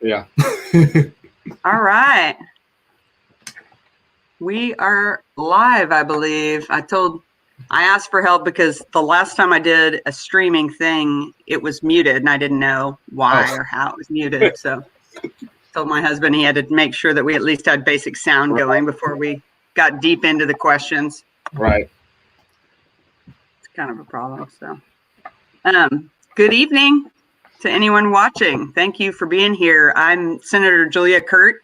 Yeah. All right. We are live, I believe. I asked for help because the last time I did a streaming thing, it was muted and I didn't know why or how it was muted. So told my husband he had to make sure that we at least had basic sound going before we got deep into the questions. Right. It's kind of a problem. So, good evening to anyone watching. Thank you for being here. I'm Senator Julia Kirt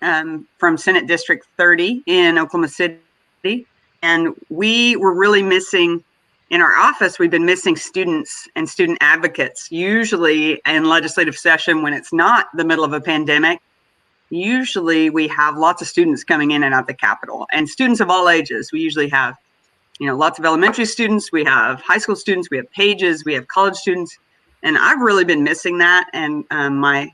from Senate District 30 in Oklahoma City. And we were really missing, in our office, we've been missing students and student advocates. Usually in legislative session, when it's not the middle of a pandemic, usually we have lots of students coming in and out of the Capitol, and students of all ages. We usually have, lots of elementary students, we have high school students, we have pages, we have college students. And I've really been missing that. And my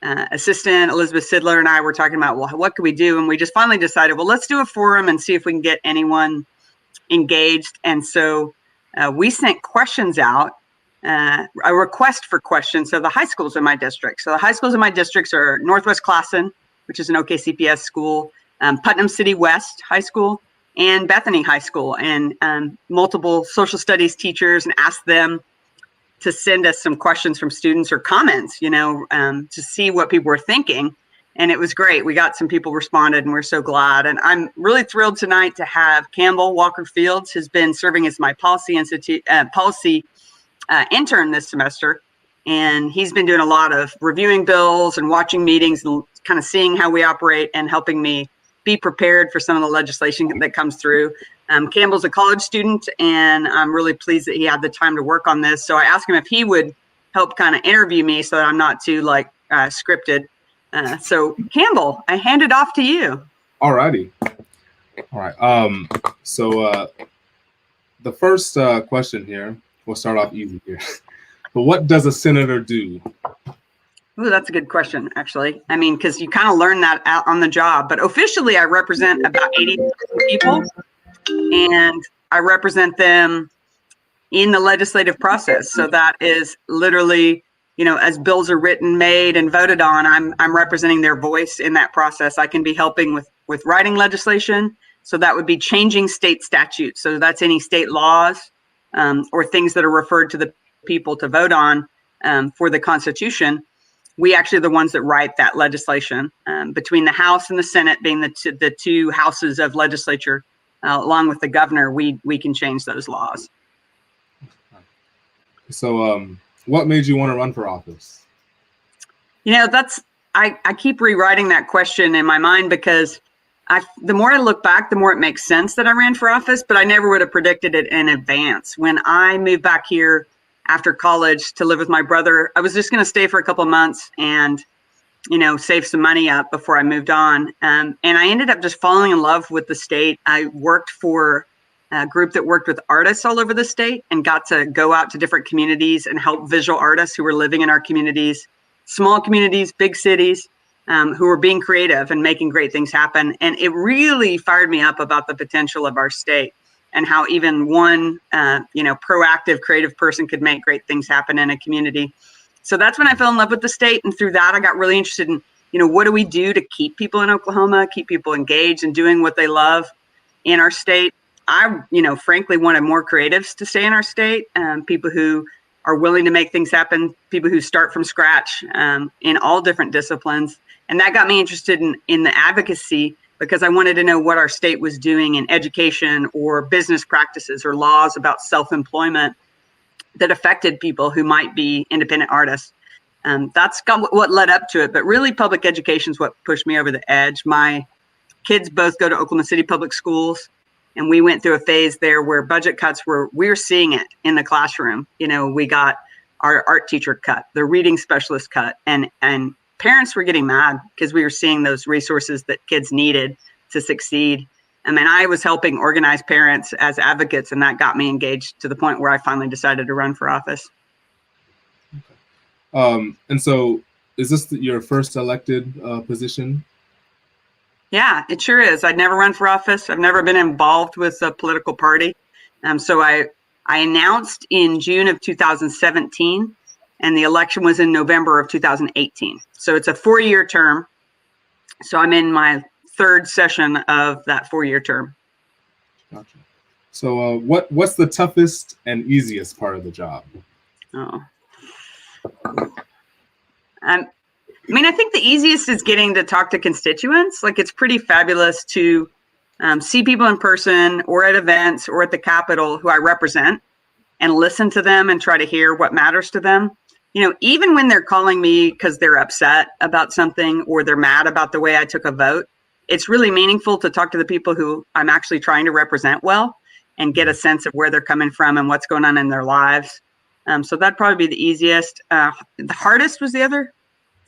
assistant, Elizabeth Sidler, and I were talking about, well, what could we do? And we just finally decided, well, let's do a forum and see if we can get anyone engaged. And so we sent questions out, a request for questions. So the high schools in my district. So the high schools in my districts are Northwest Classen, which is an OKCPS school, Putnam City West High School, and Bethany High School, and multiple social studies teachers, and asked them to send us some questions from students or comments, to see what people were thinking. And it was great. We got some people responded, and we're so glad. And I'm really thrilled tonight to have Campbell Walker Fields, who's been serving as my policy intern this semester. And he's been doing a lot of reviewing bills and watching meetings and kind of seeing how we operate and helping me be prepared for some of the legislation that comes through. Campbell's a college student, and I'm really pleased that he had the time to work on this. So I asked him if he would help kind of interview me so that I'm not too scripted. So Campbell, I hand it off to you. All righty. All right. So the first question here, we'll start off easy here. But what does a senator do? Ooh, that's a good question, actually. I mean, because you kind of learn that out on the job. But officially, I represent about 80,000 people, and I represent them in the legislative process. So that is literally, as bills are written, made, and voted on, I'm representing their voice in that process. I can be helping with writing legislation. So that would be changing state statutes. So that's any state laws or things that are referred to the people to vote on for the Constitution. We actually are the ones that write that legislation between the House and the Senate being the two houses of legislature, along with the governor. We can change those laws. So what made you want to run for office? I keep rewriting that question in my mind because the more I look back, the more it makes sense that I ran for office, but I never would have predicted it in advance. When I moved back here after college to live with my brother, I was just going to stay for a couple of months and, save some money up before I moved on. And I ended up just falling in love with the state. I worked for a group that worked with artists all over the state and got to go out to different communities and help visual artists who were living in our communities, small communities, big cities, who were being creative and making great things happen. And it really fired me up about the potential of our state and how even one, proactive, creative person could make great things happen in a community. So that's when I fell in love with the state. And through that, I got really interested in, what do we do to keep people in Oklahoma, keep people engaged and doing what they love in our state? I, frankly, wanted more creatives to stay in our state, people who are willing to make things happen, people who start from scratch in all different disciplines. And that got me interested in the advocacy, because I wanted to know what our state was doing in education or business practices or laws about self-employment that affected people who might be independent artists. That's what led up to it. But really, public education is what pushed me over the edge. My kids both go to Oklahoma City public schools, and we went through a phase there where budget cuts we're seeing it in the classroom. We got our art teacher cut, the reading specialist cut, and parents were getting mad because we were seeing those resources that kids needed to succeed. I mean, I was helping organize parents as advocates, and that got me engaged to the point where I finally decided to run for office. Okay. And so is this your first elected position? Yeah, it sure is. I'd never run for office. I've never been involved with a political party. So I announced in June of 2017 and the election was in November of 2018. So it's a 4-year term. So I'm in my 3rd session of that 4-year term. Gotcha. So what's the toughest and easiest part of the job? Oh. I think the easiest is getting to talk to constituents. Like, it's pretty fabulous to see people in person or at events or at the Capitol who I represent and listen to them and try to hear what matters to them. Even when they're calling me because they're upset about something or they're mad about the way I took a vote, it's really meaningful to talk to the people who I'm actually trying to represent well and get a sense of where they're coming from and what's going on in their lives. So that'd probably be the easiest. The hardest was the other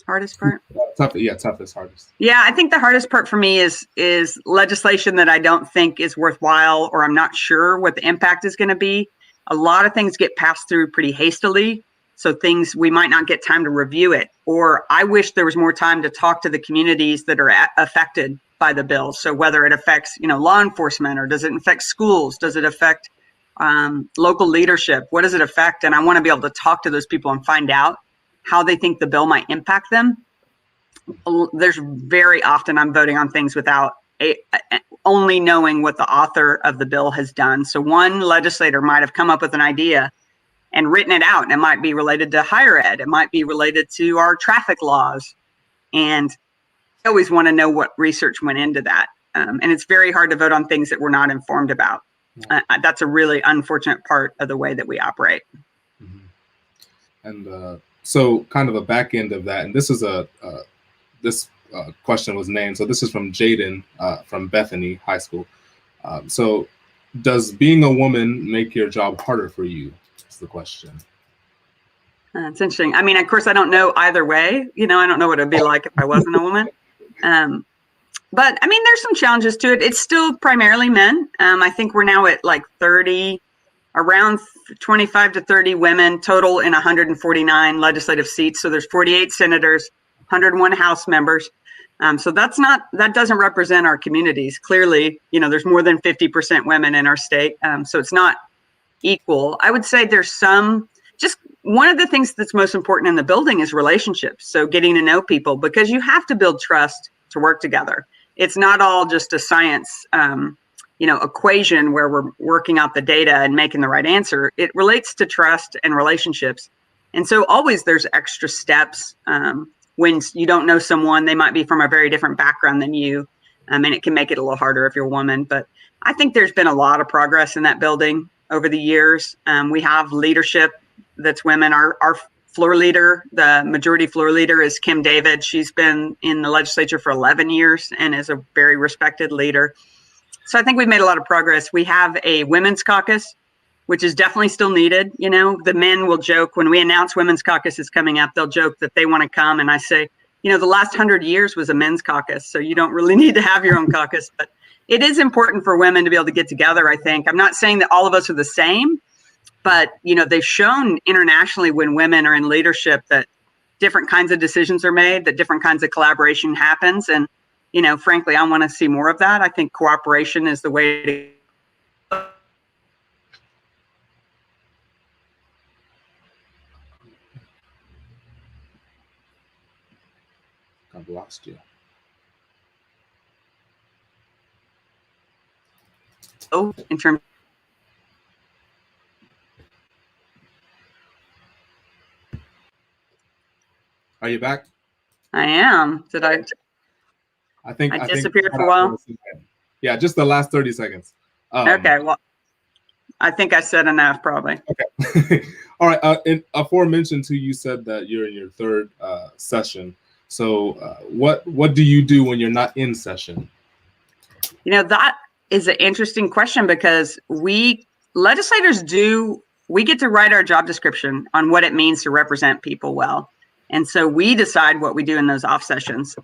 hardest part. Toughest, hardest. Yeah, I think the hardest part for me is legislation that I don't think is worthwhile, or I'm not sure what the impact is going to be. A lot of things get passed through pretty hastily. So things, we might not get time to review it, or I wish there was more time to talk to the communities that are affected by the bill. So whether it affects, law enforcement, or does it affect schools? Does it affect local leadership? What does it affect? And I want to be able to talk to those people and find out how they think the bill might impact them. There's very often I'm voting on things without only knowing what the author of the bill has done. So one legislator might have come up with an idea and written it out. And it might be related to higher ed. It might be related to our traffic laws. And I always want to know what research went into that. And it's very hard to vote on things that we're not informed about. That's a really unfortunate part of the way that we operate. Mm-hmm. And so kind of a back end of that, and this is this question was named. So this is from Jaden from Bethany High School. So does being a woman make your job harder for you? That's the question. It's interesting. Of course, I don't know either way. I don't know what it'd be like if I wasn't a woman. But there's some challenges to it. It's still primarily men. I think we're now at like 30, around 25 to 30 women total in 149 legislative seats. So there's 48 senators, 101 House members. So that doesn't represent our communities. Clearly, there's more than 50% women in our state. So it's not equal. I would say there's just one of the things that's most important in the building is relationships. So getting to know people, because you have to build trust to work together. It's not all just a science, equation where we're working out the data and making the right answer. It relates to trust and relationships. And so always there's extra steps. When you don't know someone, they might be from a very different background than you. And it can make it a little harder if you're a woman. But I think there's been a lot of progress in that building over the years. We have leadership that's women. Our floor leader, the majority floor leader, is Kim David. She's been in the legislature for 11 years and is a very respected leader. So I think we've made a lot of progress. We have a women's caucus, which is definitely still needed. The men will joke when we announce women's caucus is coming up, they'll joke that they want to come. And I say, the last 100 years was a men's caucus. So you don't really need to have your own caucus, but it is important for women to be able to get together, I think. I'm not saying that all of us are the same, but, they've shown internationally when women are in leadership that different kinds of decisions are made, that different kinds of collaboration happens. And, frankly, I want to see more of that. I think cooperation is the way to. I've lost you. Oh, in terms. Are you back? I am. Did I? I think I disappeared for a while. Yeah, just the last 30 seconds. Okay, well, I think I said enough, probably. Okay. All right. And aforementioned too, you said that you're in your 3rd session. So what do you do when you're not in session? That is an interesting question, because legislators we get to write our job description on what it means to represent people well. And so we decide what we do in those off sessions.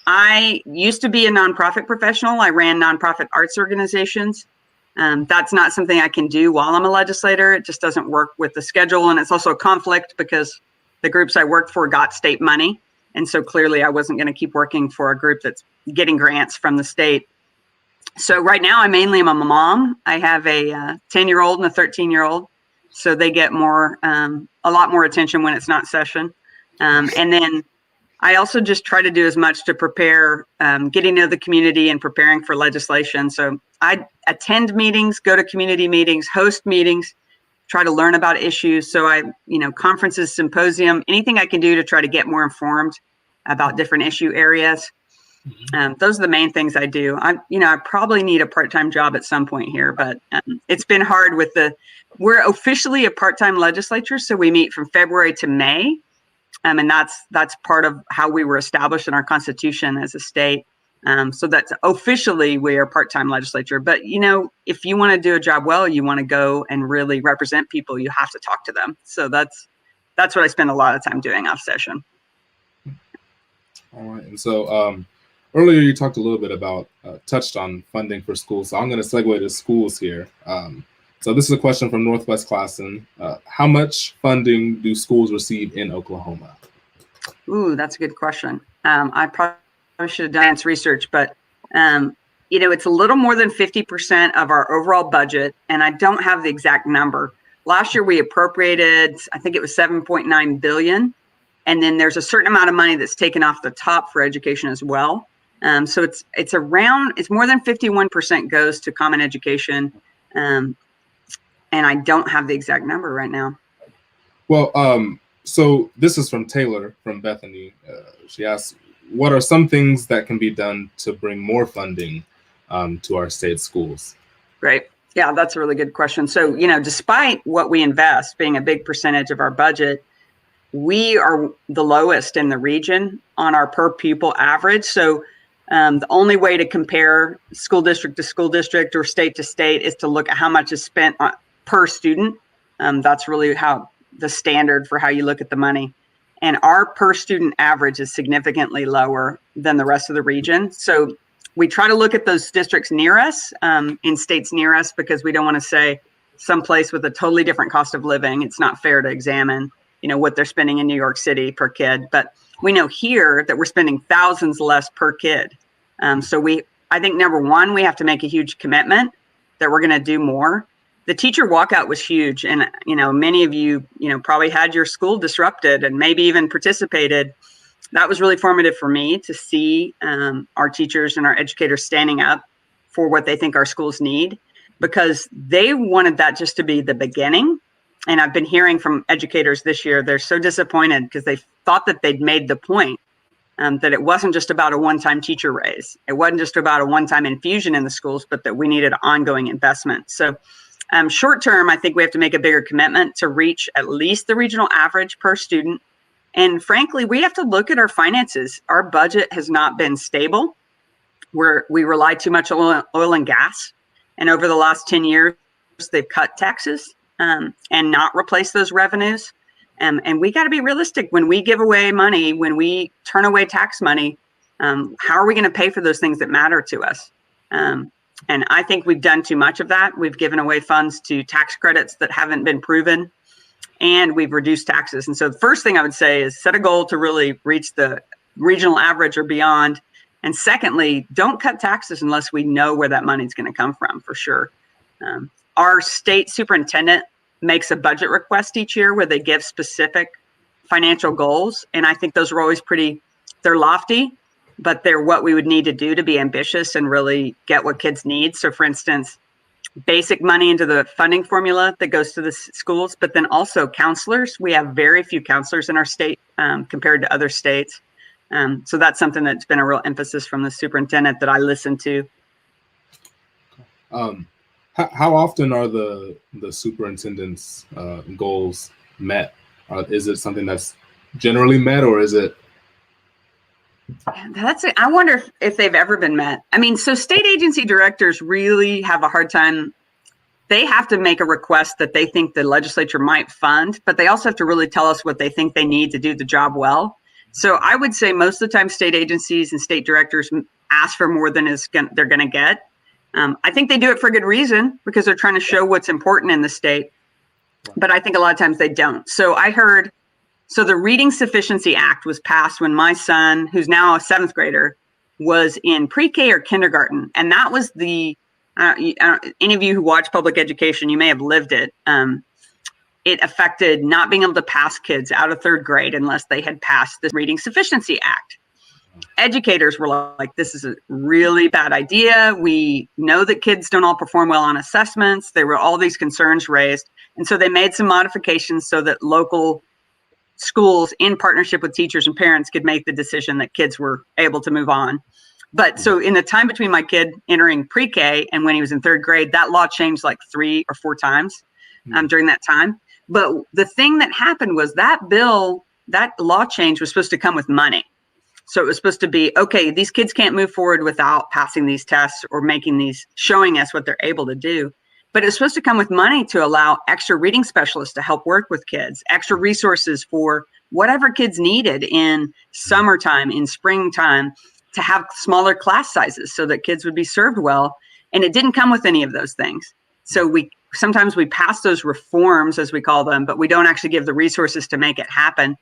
I used to be a nonprofit professional. I ran nonprofit arts organizations. That's not something I can do while I'm a legislator. It just doesn't work with the schedule. And it's also a conflict because the groups I worked for got state money. And so clearly I wasn't going to keep working for a group that's getting grants from the state. So right now I mainly am a mom. I have a 10-year-old and a 13-year-old. So they get more, a lot more attention when it's not session. And then I also just try to do as much to prepare, getting to know the community and preparing for legislation. So I attend meetings, go to community meetings, host meetings, try to learn about issues. So conferences, symposium, anything I can do to try to get more informed about different issue areas. Those are the main things I do. I probably need a part-time job at some point here, but it's been hard with we're officially a part-time legislature. So we meet from February to May. And that's part of how we were established in our Constitution as a state. So that's officially we are a part-time legislature. But, if you want to do a job well, you want to go and really represent people, you have to talk to them. So that's what I spend a lot of time doing off session. All right. And so earlier you talked a little bit about, touched on funding for schools. So I'm going to segue to schools here. So this is a question from Northwest Classen. How much funding do schools receive in Oklahoma? Ooh, that's a good question. I probably should have done some research, but it's a little more than 50% of our overall budget, and I don't have the exact number. Last year we appropriated, I think it was $7.9 billion, and then there's a certain amount of money that's taken off the top for education as well. So it's more than 51% goes to common education. And I don't have the exact number right now. Well, so this is from Taylor from Bethany. She asks, what are some things that can be done to bring more funding to our state schools? Great. Yeah, that's a really good question. So, despite what we invest being a big percentage of our budget, we are the lowest in the region on our per pupil average. So the only way to compare school district to school district or state to state is to look at how much is spent per student. That's really how the standard for how you look at the money. And our per student average is significantly lower than the rest of the region. So we try to look at those districts near us, in states near us, because we don't want to say someplace with a totally different cost of living. It's not fair to examine, what they're spending in New York City per kid. But we know here that we're spending thousands less per kid. So I think number one, we have to make a huge commitment that we're going to do more. The teacher walkout was huge. And, many of you, probably had your school disrupted and maybe even participated. That was really formative for me to see our teachers and our educators standing up for what they think our schools need, because they wanted that just to be the beginning. And I've been hearing from educators this year, they're so disappointed because they thought that they'd made the point, that it wasn't just about a one-time teacher raise. It wasn't just about a one-time infusion in the schools, but that we needed ongoing investment. So short term, I think we have to make a bigger commitment to reach at least the regional average per student. And frankly, we have to look at our finances. Our budget has not been stable. We rely too much on oil and gas. And over the last 10 years, they've cut taxes and not replaced those revenues. And we got to be realistic. When we give away money, when we turn away tax money, how are we going to pay for those things that matter to us? And I think we've done too much of that. We've given away funds to tax credits that haven't been proven, and we've reduced taxes. And so the first thing I would say is set a goal to really reach the regional average or beyond. And secondly, don't cut taxes unless we know where that money is going to come from, for sure. Our state superintendent makes a budget request each year where they give specific financial goals. And I think those are always they're lofty, but they're what we would need to do to be ambitious and really get what kids need. So for instance, basic money into the funding formula that goes to the schools, but then also counselors. We have very few counselors in our state compared to other states. So that's something that's been a real emphasis from the superintendent that I listen to. How often are the superintendent's goals met? Is it something that's generally met, or is it? I wonder if they've ever been met. I mean, so state agency directors really have a hard time. They have to make a request that they think the legislature might fund, but they also have to really tell us what they think they need to do the job well. So I would say most of the time state agencies and state directors ask for more than they're going to get. I think they do it for good reason, because they're trying to show what's important in the state. But I think a lot of times they don't. So the Reading Sufficiency Act was passed when my son, who's now a 7th grader, was in pre-K or kindergarten. And that was any of you who watch public education, you may have lived it. it affected not being able to pass kids out of third grade unless they had passed the Reading Sufficiency Act. Educators were like, this is a really bad idea. We know that kids don't all perform well on assessments. There were all these concerns raised. And so they made some modifications so that local schools, in partnership with teachers and parents, could make the decision that kids were able to move on. But so in the time between my kid entering pre-K and when he was in third grade, that law changed like 3 or 4 times during that time. But the thing that happened was that law change was supposed to come with money. So it was supposed to be, okay, these kids can't move forward without passing these tests or showing us what they're able to do. But it was supposed to come with money to allow extra reading specialists to help work with kids, extra resources for whatever kids needed in summertime, in springtime, to have smaller class sizes so that kids would be served well. And it didn't come with any of those things. So sometimes we pass those reforms, as we call them, but we don't actually give the resources to make it happen.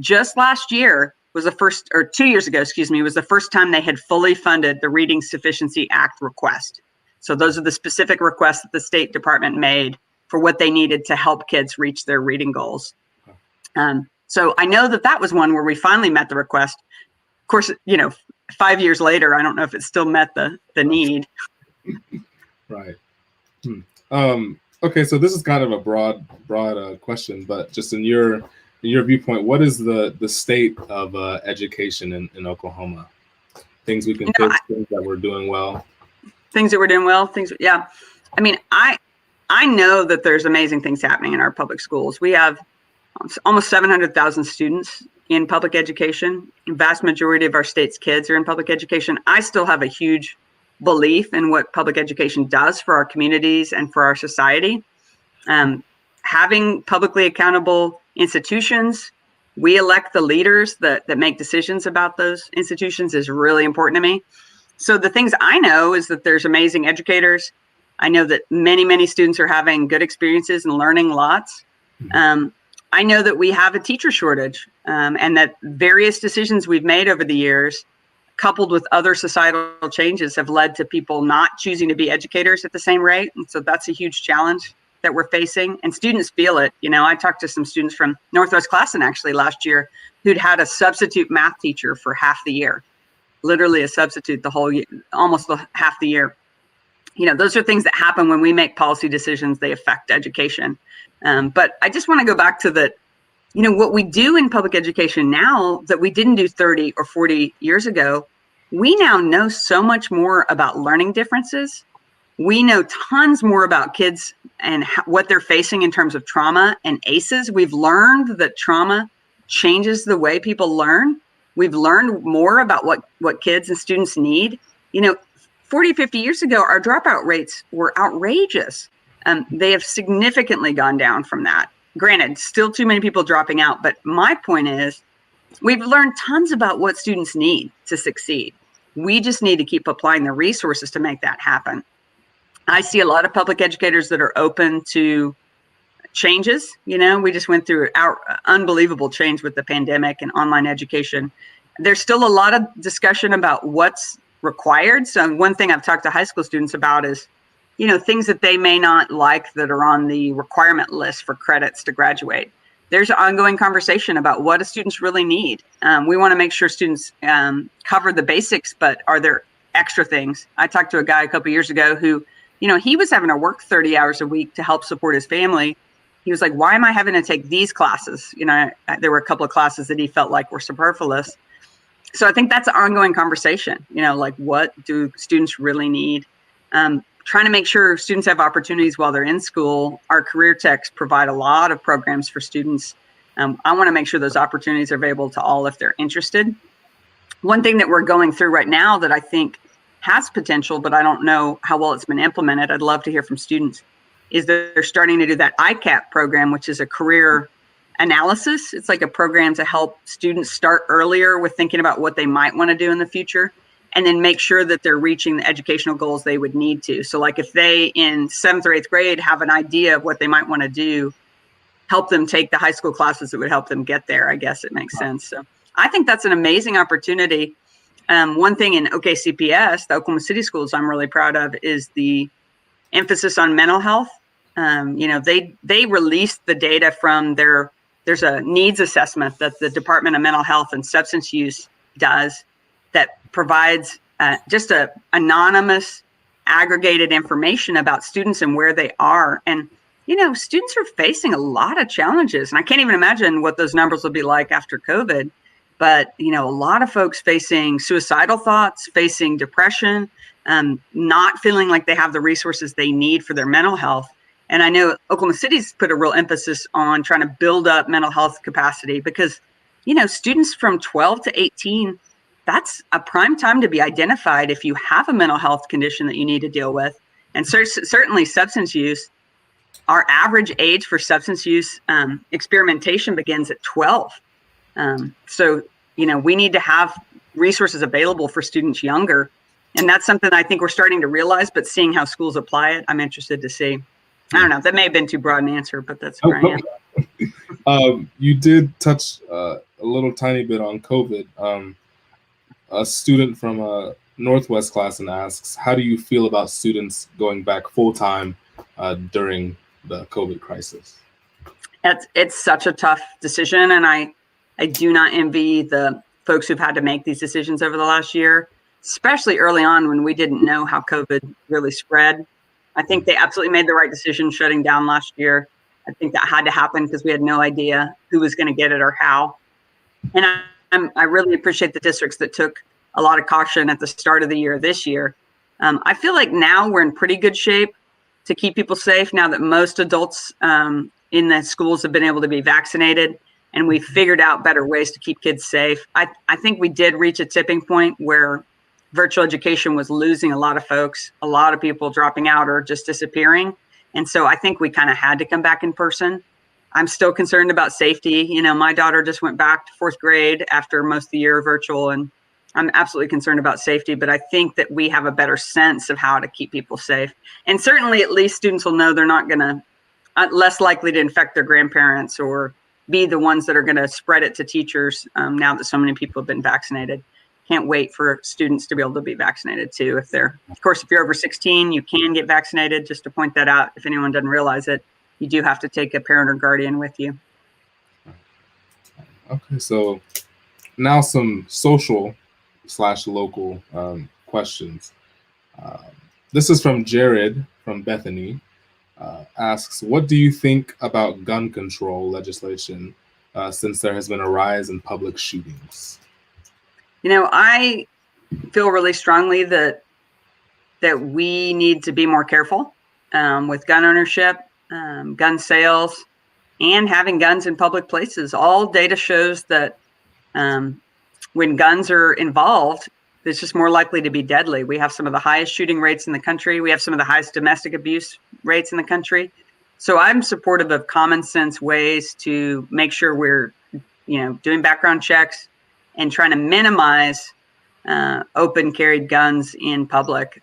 Just last year was 2 years ago, was the first time they had fully funded the Reading Sufficiency Act request. So those are the specific requests that the State Department made for what they needed to help kids reach their reading goals. So I know that was one where we finally met the request. Of course, 5 years later, I don't know if it still met the need. Right. Okay, so this is kind of a broad question, but just in your viewpoint, what is the state of education in Oklahoma? Things we can fix, things that we're doing well. Things that we're doing well. Yeah. I mean, I know that there's amazing things happening in our public schools. We have almost 700,000 students in public education. The vast majority of our state's kids are in public education. I still have a huge belief in what public education does for our communities and for our society. Having publicly accountable institutions, we elect the leaders that make decisions about those institutions is really important to me. So the things I know is that there's amazing educators. I know that many, many students are having good experiences and learning lots. I know that we have a teacher shortage and that various decisions we've made over the years, coupled with other societal changes, have led to people not choosing to be educators at the same rate. And so that's a huge challenge that we're facing. And students feel it. I talked to some students from Northwest Classen actually last year who'd had a substitute math teacher for half the year, literally a substitute the whole year, almost half the year. Those are things that happen when we make policy decisions. They affect education. But I just want to go back to that, what we do in public education now that we didn't do 30 or 40 years ago, we now know so much more about learning differences. We know tons more about kids and what they're facing in terms of trauma and ACEs. We've learned that trauma changes the way people learn. We've learned more about what kids and students need. 40, 50 years ago, our dropout rates were outrageous. They have significantly gone down from that. Granted, still too many people dropping out. But my point is, we've learned tons about what students need to succeed. We just need to keep applying the resources to make that happen. I see a lot of public educators that are open to changes. We just went through our unbelievable change with the pandemic and online education. There's still a lot of discussion about what's required. So one thing I've talked to high school students about is, things that they may not like that are on the requirement list for credits to graduate. There's an ongoing conversation about what do students really need. We want to make sure students cover the basics, but are there extra things? I talked to a guy a couple of years ago who, he was having to work 30 hours a week to help support his family. He was like, why am I having to take these classes? There were a couple of classes that he felt like were superfluous. So I think that's an ongoing conversation, like what do students really need? Trying to make sure students have opportunities while they're in school. Our career techs provide a lot of programs for students. I want to make sure those opportunities are available to all if they're interested. One thing that we're going through right now that I think has potential, but I don't know how well it's been implemented, I'd love to hear from students, is that they're starting to do that ICAP program, which is a career analysis. It's like a program to help students start earlier with thinking about what they might want to do in the future, and then make sure that they're reaching the educational goals they would need to. So like if they in 7th or 8th grade have an idea of what they might want to do, help them take the high school classes that would help them get there. I guess it makes sense. So I think that's an amazing opportunity. One thing in OKCPS, the Oklahoma City schools I'm really proud of, is the emphasis on mental health. They released the data from there's a needs assessment that the Department of Mental Health and Substance Use does that provides just a anonymous aggregated information about students and where they are. And, students are facing a lot of challenges, and I can't even imagine what those numbers will be like after COVID. But, a lot of folks facing suicidal thoughts, facing depression, not feeling like they have the resources they need for their mental health. And I know Oklahoma City's put a real emphasis on trying to build up mental health capacity because, students from 12 to 18, that's a prime time to be identified if you have a mental health condition that you need to deal with. And certainly substance use, our average age for substance use experimentation begins at 12. So, we need to have resources available for students younger. And that's something I think we're starting to realize, but seeing how schools apply it, I'm interested to see. I don't know, that may have been too broad an answer, but that's where I am. You did touch a little tiny bit on COVID. A student from Northwest Classen asks, how do you feel about students going back full-time during the COVID crisis? It's such a tough decision, and I do not envy the folks who've had to make these decisions over the last year, especially early on when we didn't know how COVID really spread. I think they absolutely made the right decision shutting down last year. I think that had to happen because we had no idea who was going to get it or how. And I really appreciate the districts that took a lot of caution at the start of the year this year. I feel like now we're in pretty good shape to keep people safe now that most adults in the schools have been able to be vaccinated, and we figured out better ways to keep kids safe. I think we did reach a tipping point where virtual education was losing a lot of folks, a lot of people dropping out or just disappearing. And so I think we kind of had to come back in person. I'm still concerned about safety. My daughter just went back to 4th grade after most of the year virtual, and I'm absolutely concerned about safety, but I think that we have a better sense of how to keep people safe. And certainly at least students will know they're not going to, less likely to infect their grandparents or be the ones that are going to spread it to teachers now that so many people have been vaccinated. Can't wait for students to be able to be vaccinated too. Of course, if you're over 16, you can get vaccinated. Just to point that out, if anyone doesn't realize it, you do have to take a parent or guardian with you. Okay, so now some social/local questions. This is from Jared from Bethany. Asks, what do you think about gun control legislation since there has been a rise in public shootings? I feel really strongly that we need to be more careful with gun ownership, gun sales, and having guns in public places. All data shows that when guns are involved, it's just more likely to be deadly. We have some of the highest shooting rates in the country. We have some of the highest domestic abuse rates in the country. So I'm supportive of common sense ways to make sure we're, doing background checks and trying to minimize open carried guns in public.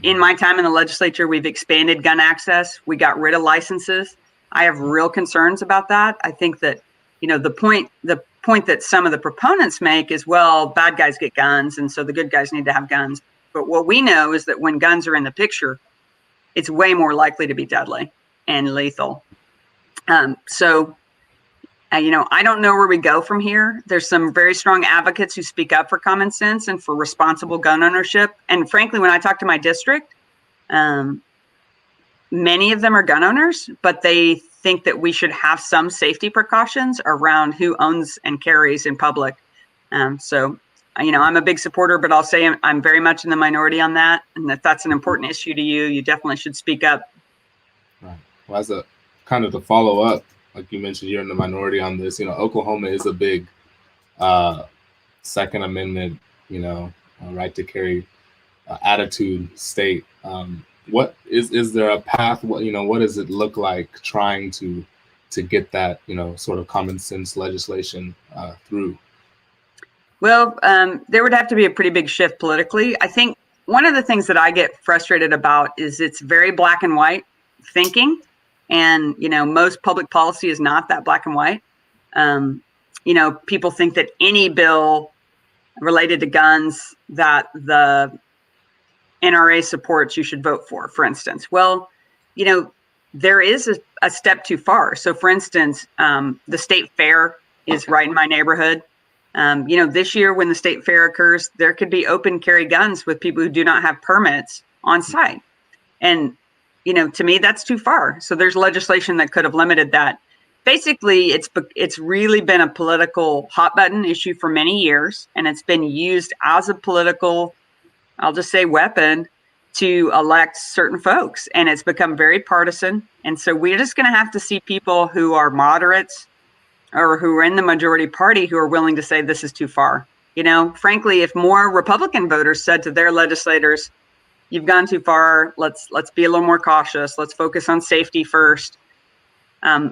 In my time in the legislature, we've expanded gun access. We got rid of licenses. I have real concerns about that. I think that, the point that some of the proponents make is, well, bad guys get guns, and so the good guys need to have guns. But what we know is that when guns are in the picture, it's way more likely to be deadly and lethal. I don't know where we go from here. There's some very strong advocates who speak up for common sense and for responsible gun ownership. And frankly, when I talk to my district, many of them are gun owners, but they think that we should have some safety precautions around who owns and carries in public. I'm a big supporter, but I'll say I'm very much in the minority on that. And if that's an important issue to you, you definitely should speak up. Right. Well, as a kind of to follow up, like you mentioned, you're in the minority on this. Oklahoma is a big Second Amendment, right to carry attitude state. What is there a path? What does it look like trying to get that sort of common sense legislation through? Well, there would have to be a pretty big shift politically. I think one of the things that I get frustrated about is it's very black and white thinking. And, most public policy is not that black and white. People think that any bill related to guns that the NRA supports, you should vote for instance. Well, there is a step too far. So for instance, the state fair is right in my neighborhood. This year when the state fair occurs, there could be open carry guns with people who do not have permits on site. And, to me, that's too far. So there's legislation that could have limited that. Basically, it's really been a political hot button issue for many years, and it's been used as a political, I'll just say, weapon to elect certain folks. And it's become very partisan. And so we're just going to have to see people who are moderates or who are in the majority party who are willing to say this is too far. Frankly, if more Republican voters said to their legislators, you've gone too far, let's be a little more cautious, let's focus on safety first,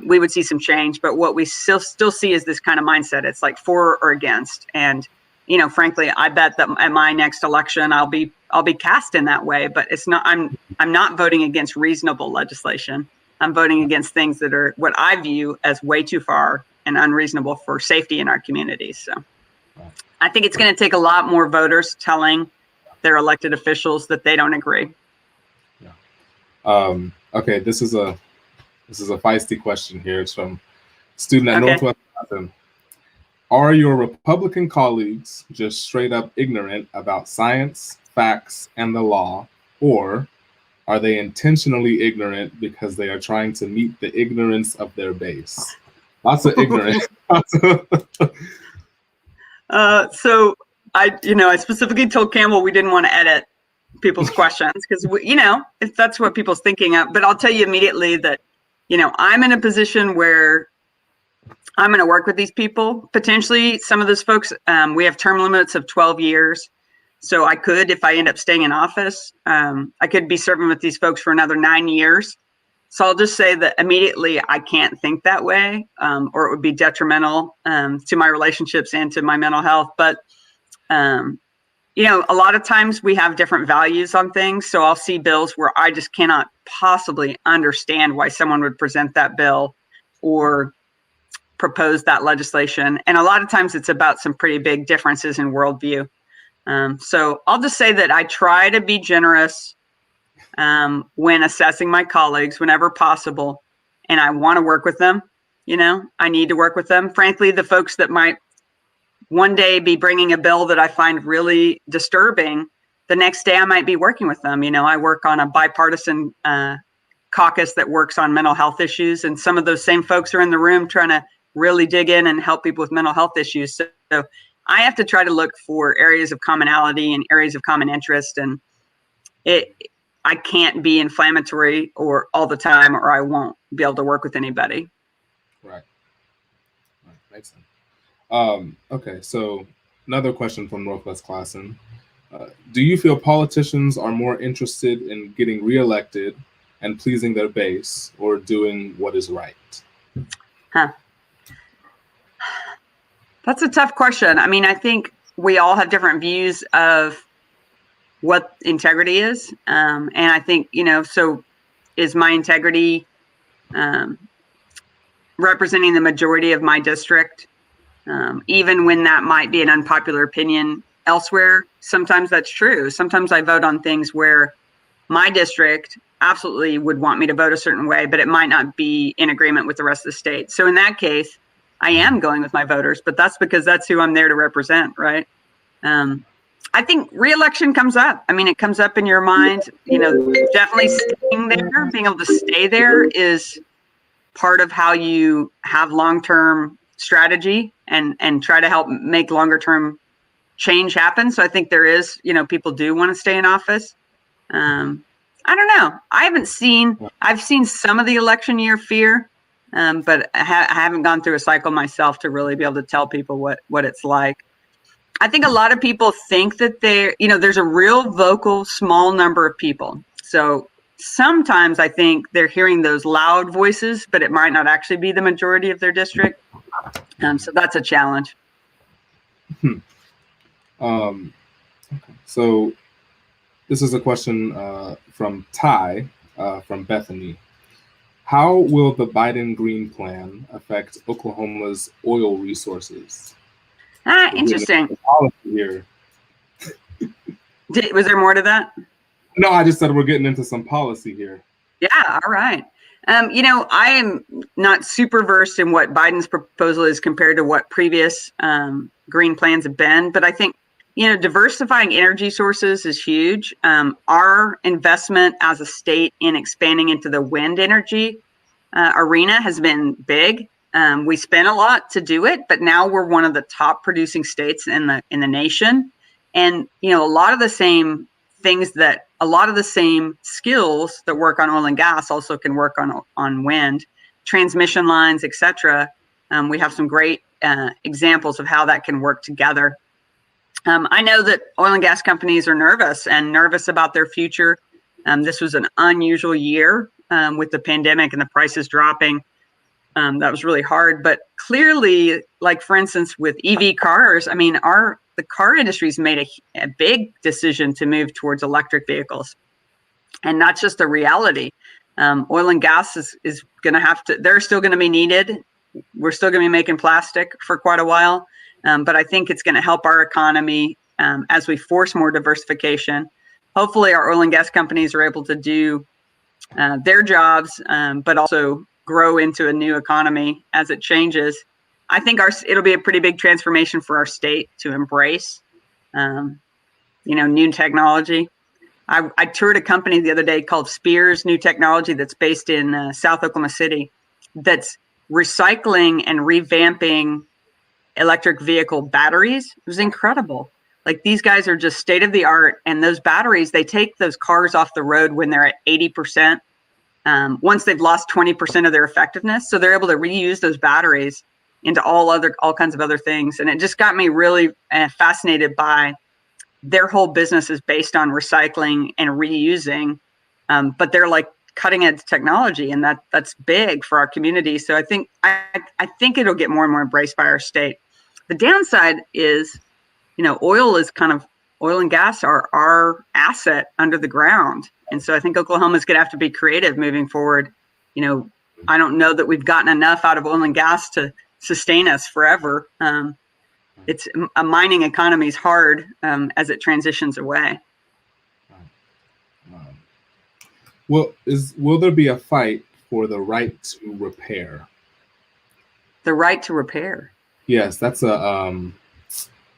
we would see some change. But what we still see is this kind of mindset. It's like for or against. And, frankly, I bet that at my next election, I'll be cast in that way, but it's not, I'm not voting against reasonable legislation. I'm voting against things that are what I view as way too far and unreasonable for safety in our communities. So I think it's going to take a lot more voters telling their elected officials that they don't agree. Yeah. Okay. This is a feisty question here. It's from student at Northwest Classen. Are your Republican colleagues just straight up ignorant about science, facts, and the law, or are they intentionally ignorant because they are trying to meet the ignorance of their base? Lots of ignorance. So I specifically told Campbell we didn't want to edit people's questions because, if that's what people's thinking of. But I'll tell you immediately that, I'm in a position where I'm going to work with these people. Potentially, some of those folks, we have term limits of 12 years. So I could, if I end up staying in office, I could be serving with these folks for another 9 years. So I'll just say that immediately I can't think that way, or it would be detrimental to my relationships and to my mental health. But, a lot of times we have different values on things. So I'll see bills where I just cannot possibly understand why someone would present that bill or propose that legislation. And a lot of times it's about some pretty big differences in worldview. So I'll just say that I try to be generous when assessing my colleagues whenever possible, and I want to work with them. I need to work with them. Frankly, the folks that might one day be bringing a bill that I find really disturbing, the next day I might be working with them. I work on a bipartisan caucus that works on mental health issues, and some of those same folks are in the room trying to really dig in and help people with mental health issues. So I have to try to look for areas of commonality and areas of common interest, and I can't be inflammatory or all the time, or I won't be able to work with anybody. Right. Makes sense. Okay, so another question from Northwest Classen. Do you feel politicians are more interested in getting reelected and pleasing their base, or doing what is right? That's a tough question. I mean, I think we all have different views of what integrity is. And I think, so is my integrity representing the majority of my district? Even when that might be an unpopular opinion elsewhere, sometimes that's true. Sometimes I vote on things where my district absolutely would want me to vote a certain way, but it might not be in agreement with the rest of the state. So in that case, I am going with my voters, but that's because that's who I'm there to represent, right? I think reelection comes up. I mean, it comes up in your mind, definitely staying there, being able to stay there is part of how you have long-term strategy and try to help make longer term change happen. So I think there is, people do want to stay in office. I don't know. I've seen some of the election year fear, but I haven't gone through a cycle myself to really be able to tell people what it's like. I think a lot of people think that there's a real vocal small number of people. So sometimes I think they're hearing those loud voices, but it might not actually be the majority of their district. So that's a challenge. Okay. So this is a question from Ty from Bethany. How will the Biden Green Plan affect Oklahoma's oil resources? Interesting. Here. Was there more to that? No, I just said we're getting into some policy here. Yeah, all right. I am not super versed in what Biden's proposal is compared to what previous green plans have been, but I think, diversifying energy sources is huge. Our investment as a state in expanding into the wind energy arena has been big. We spent a lot to do it, but now we're one of the top producing states in the nation. And, a lot of the same skills that work on oil and gas also can work on wind, transmission lines, etc. We have some great examples of how that can work together. I know that oil and gas companies are nervous about their future. This was an unusual year with the pandemic and the prices dropping. That was really hard, but clearly, like for instance, with EV cars, the car industry's made a big decision to move towards electric vehicles, and that's just a reality. Oil and gas is going to they're still going to be needed. We're still going to be making plastic for quite a while, but I think it's going to help our economy as we force more diversification. Hopefully our oil and gas companies are able to do their jobs, but also grow into a new economy as it changes. I think it'll be a pretty big transformation for our state to embrace, new technology. I toured a company the other day called Spears New Technology that's based in South Oklahoma City, that's recycling and revamping electric vehicle batteries. It was incredible. Like, these guys are just state of the art, and those batteries, they take those cars off the road when they're at 80%. Once they've lost 20% of their effectiveness, so they're able to reuse those batteries into all kinds of other things. And it just got me really fascinated by their whole business is based on recycling and reusing, but they're like cutting edge technology, and that's big for our community. So I think it'll get more and more embraced by our state. The downside is, oil and gas are our asset under the ground. And so I think Oklahoma's going to have to be creative moving forward. I don't know that we've gotten enough out of oil and gas to sustain us forever. It's a mining economy is hard as it transitions away. Will there be a fight for the right to repair? The right to repair? Yes, that's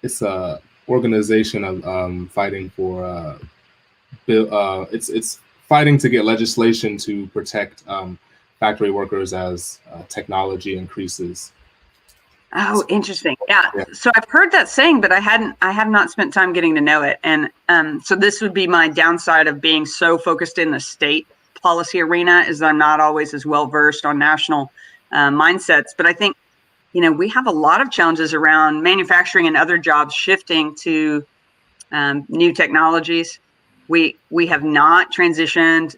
it's a organization of fighting for it's fighting to get legislation to protect factory workers as technology increases. Oh, interesting. Yeah. So I've heard that saying, but I have not spent time getting to know it. And so this would be my downside of being so focused in the state policy arena, is that I'm not always as well versed on national mindsets. But I think, we have a lot of challenges around manufacturing and other jobs shifting to new technologies. We have not transitioned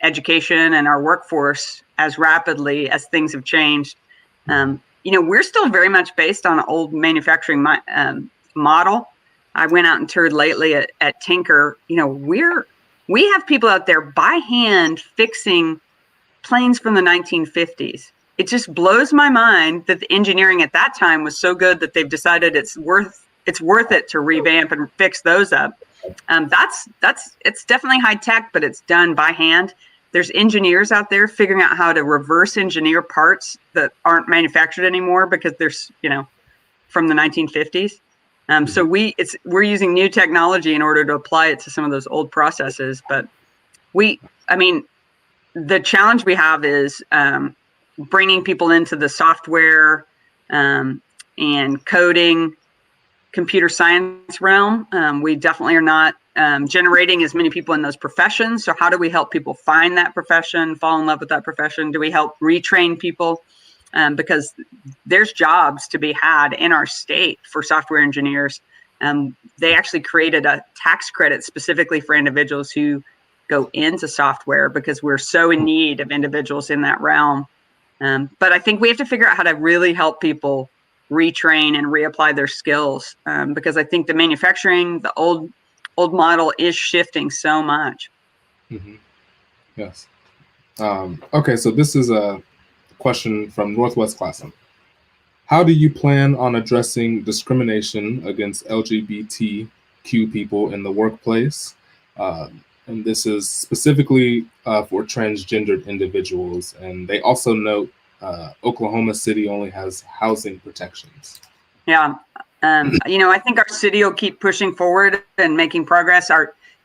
education and our workforce as rapidly as things have changed. We're still very much based on an old manufacturing model. I went out and toured lately at Tinker. We have people out there by hand fixing planes from the 1950s. It just blows my mind that the engineering at that time was so good that they've decided it's worth it to revamp and fix those up. It's definitely high tech, but it's done by hand. There's engineers out there figuring out how to reverse engineer parts that aren't manufactured anymore because they're, from the 1950s. So we're using new technology in order to apply it to some of those old processes. But the challenge we have is bringing people into the software and coding, computer science realm. We definitely are not generating as many people in those professions. So how do we help people find that profession, fall in love with that profession? Do we help retrain people? Because there's jobs to be had in our state for software engineers. They actually created a tax credit specifically for individuals who go into software because we're so in need of individuals in that realm. But I think we have to figure out how to really help people retrain and reapply their skills, because I think the manufacturing, the old model is shifting so much. Mm-hmm. Yes. Okay, so this is a question from Northwest Classen. How do you plan on addressing discrimination against LGBTQ people in the workplace? and this is specifically for transgendered individuals. And they also note Oklahoma City only has housing protections. Yeah. I think our city will keep pushing forward and making progress.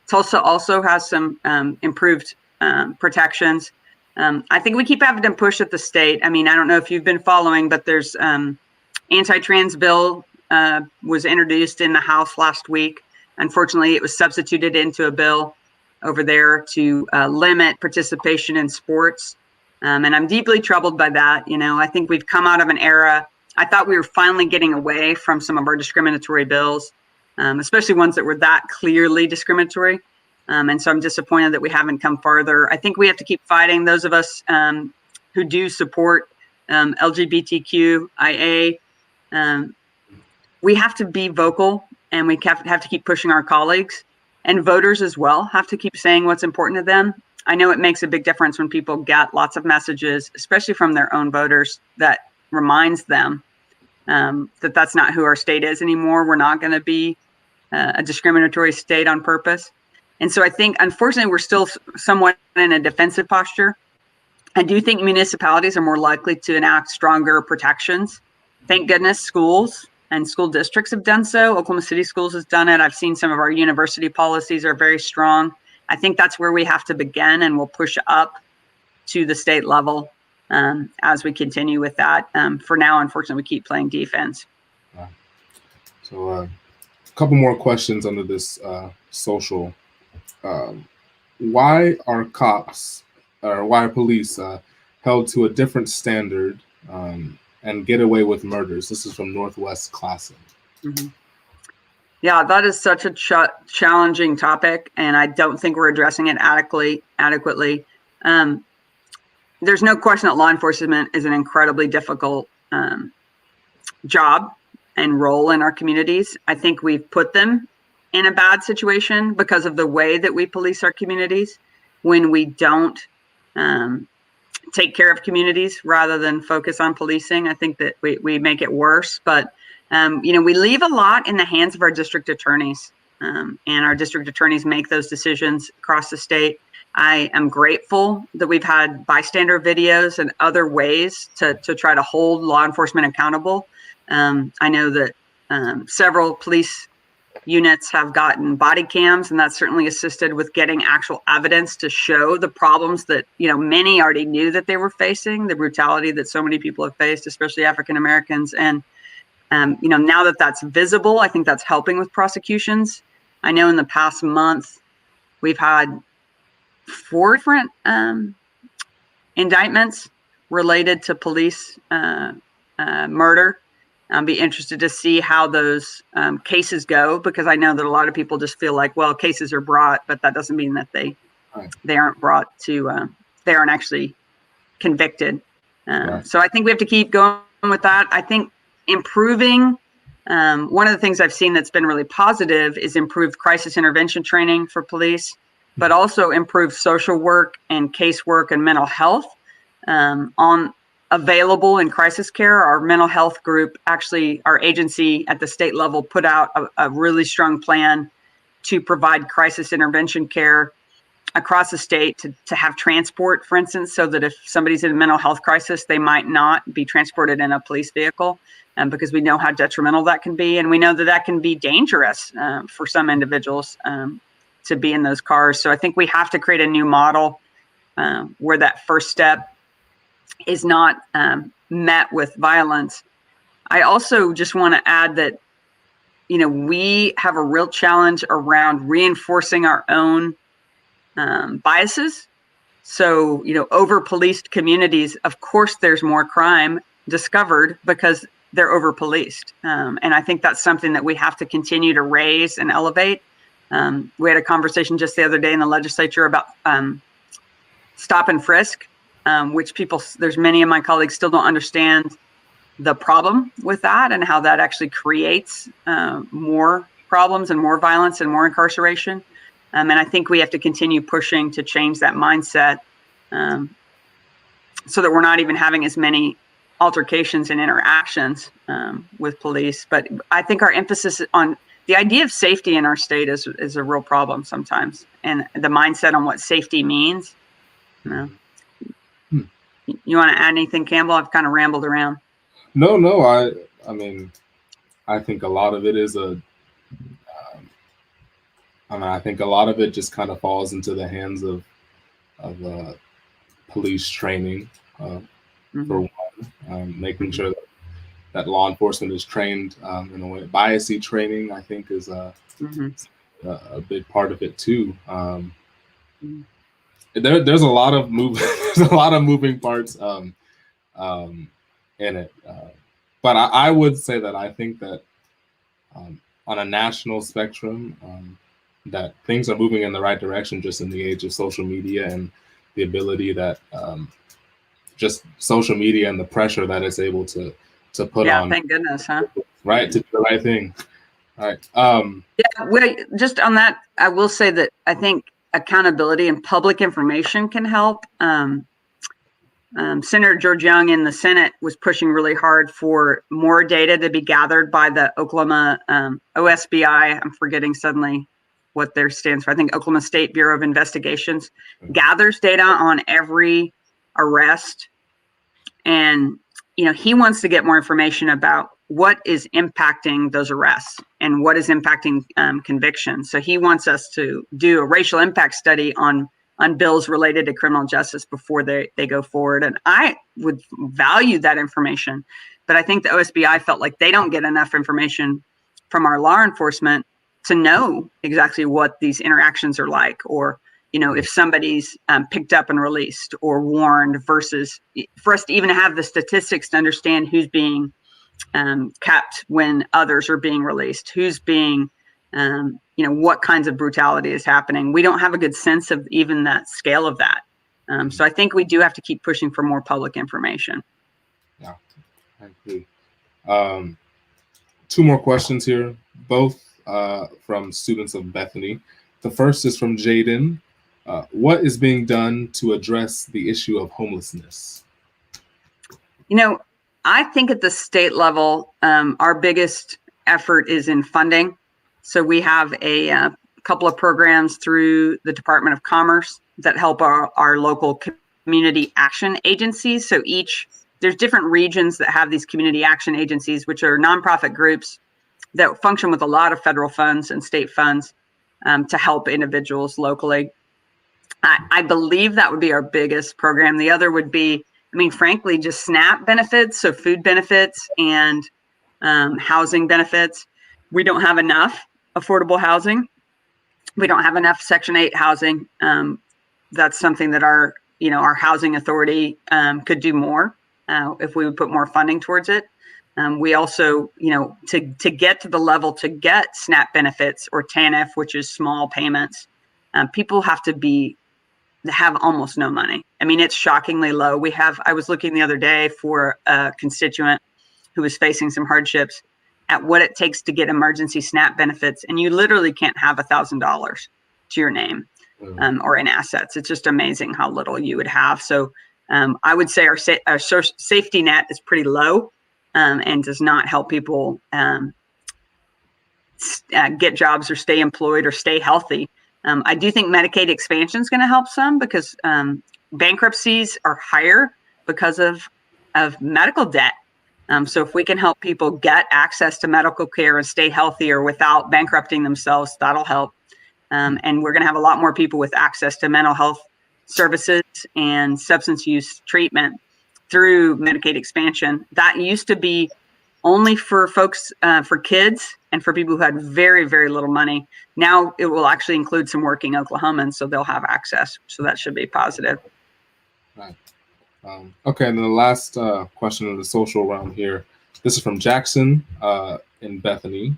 Tulsa also has some improved protections. I think we keep having to push at the state. I mean, I don't know if you've been following, but there's anti-trans bill was introduced in the House last week. Unfortunately, it was substituted into a bill over there to limit participation in sports. And I'm deeply troubled by that. I think we've come out of an era. I thought we were finally getting away from some of our discriminatory bills, especially ones that were that clearly discriminatory. And so I'm disappointed that we haven't come farther. I think we have to keep fighting. Those of us who do support LGBTQIA, we have to be vocal, and we have to keep pushing our colleagues, and voters as well have to keep saying what's important to them. I know it makes a big difference when people get lots of messages, especially from their own voters, that reminds them that that's not who our state is anymore. We're not going to be a discriminatory state on purpose. And so I think, unfortunately, we're still somewhat in a defensive posture. I do think municipalities are more likely to enact stronger protections. Thank goodness schools and school districts have done so. Oklahoma City Schools has done it. I've seen some of our university policies are very strong. I think that's where we have to begin, and we'll push up to the state level as we continue with that. For now, unfortunately, we keep playing defense. So a couple more questions under this social. Why are cops or why are police held to a different standard and get away with murders? This is from Northwest Classen. Mm-hmm. Yeah, that is such a challenging topic, and I don't think we're addressing it adequately. There's no question that law enforcement is an incredibly difficult job and role in our communities. I think we've put them in a bad situation because of the way that we police our communities when we don't take care of communities rather than focus on policing. I think that we make it worse, but we leave a lot in the hands of our district attorneys, and our district attorneys make those decisions across the state. I am grateful that we've had bystander videos and other ways to try to hold law enforcement accountable. I know that several police units have gotten body cams, and that's certainly assisted with getting actual evidence to show the problems that, many already knew that they were facing, the brutality that so many people have faced, especially African Americans. And, now that that's visible, I think that's helping with prosecutions. I know in the past month, we've had 4 different indictments related to police murder. I'll be interested to see how those cases go, because I know that a lot of people just feel like, well, cases are brought, but that doesn't mean that they aren't brought to, they aren't actually convicted. So I think we have to keep going with that. I think improving, one of the things I've seen that's been really positive is improved crisis intervention training for police, but also improved social work and casework and mental health available in crisis care. Our mental health group, actually, our agency at the state level put out a really strong plan to provide crisis intervention care across the state to have transport, for instance, so that if somebody's in a mental health crisis, they might not be transported in a police vehicle, because we know how detrimental that can be. And we know that that can be dangerous for some individuals to be in those cars. So I think we have to create a new model where that first step is not met with violence. I also just want to add that, we have a real challenge around reinforcing our own biases. So, over-policed communities, of course, there's more crime discovered because they're over-policed. And I think that's something that we have to continue to raise and elevate. We had a conversation just the other day in the legislature about stop and frisk, which there's many of my colleagues still don't understand the problem with that and how that actually creates more problems and more violence and more incarceration. And I think we have to continue pushing to change that mindset so that we're not even having as many altercations and interactions with police. But I think our emphasis on the idea of safety in our state is a real problem sometimes, and the mindset on what safety means. You know. You want to add anything, Campbell? I've kind of rambled around. No. I mean, I think a lot of it is I think a lot of it just kind of falls into the hands of police training, for one, making sure that law enforcement is trained in a way. Bias training, I think, is a big part of it too. There's a lot of moving parts in it, but I would say that I think that on a national spectrum, that things are moving in the right direction, just in the age of social media and the ability that just social media and the pressure that it's able to put on. Thank goodness, huh? Right, to do the right thing. All right. Well, just on that, I will say that I think accountability and public information can help. Senator George Young in the Senate was pushing really hard for more data to be gathered by the Oklahoma OSBI. I'm forgetting suddenly what their stands for. I think Oklahoma State Bureau of Investigations gathers data on every arrest. And, he wants to get more information about what is impacting those arrests and what is impacting convictions. So he wants us to do a racial impact study on bills related to criminal justice before they go forward. And I would value that information, but I think the OSBI felt like they don't get enough information from our law enforcement to know exactly what these interactions are like, or, if somebody's picked up and released or warned, versus for us to even have the statistics to understand who's being kept when others are being released, who's being what kinds of brutality is happening. We don't have a good sense of even that scale of that. So I think we do have to keep pushing for more public information. Yeah, I agree. Two more questions here, both from students of Bethany. The first is from Jaden. What is being done to address the issue of homelessness? I think at the state level, our biggest effort is in funding. So we have a couple of programs through the Department of Commerce that help our local community action agencies. So there's different regions that have these community action agencies, which are nonprofit groups that function with a lot of federal funds and state funds to help individuals locally. I believe that would be our biggest program. The other would be, frankly, just SNAP benefits, so food benefits and housing benefits. We don't have enough affordable housing. We don't have enough Section 8 housing. That's something that our housing authority could do more if we would put more funding towards it. We also, to get to the level to get SNAP benefits or TANF, which is small payments, people have to have almost no money. It's shockingly low. I was looking the other day for a constituent who was facing some hardships at what it takes to get emergency SNAP benefits. And you literally can't have $1,000 to your name or in assets. It's just amazing how little you would have. So I would say our safety net is pretty low and does not help people get jobs or stay employed or stay healthy. I do think Medicaid expansion is going to help some, because bankruptcies are higher because of medical debt. So if we can help people get access to medical care and stay healthier without bankrupting themselves, that'll help. And we're going to have a lot more people with access to mental health services and substance use treatment through Medicaid expansion. That used to be only for folks, for kids and for people who had very, very little money. Now it will actually include some working Oklahomans, so they'll have access. So that should be positive. Right. Okay, and then the last question in the social realm here. This is from Jackson in Bethany.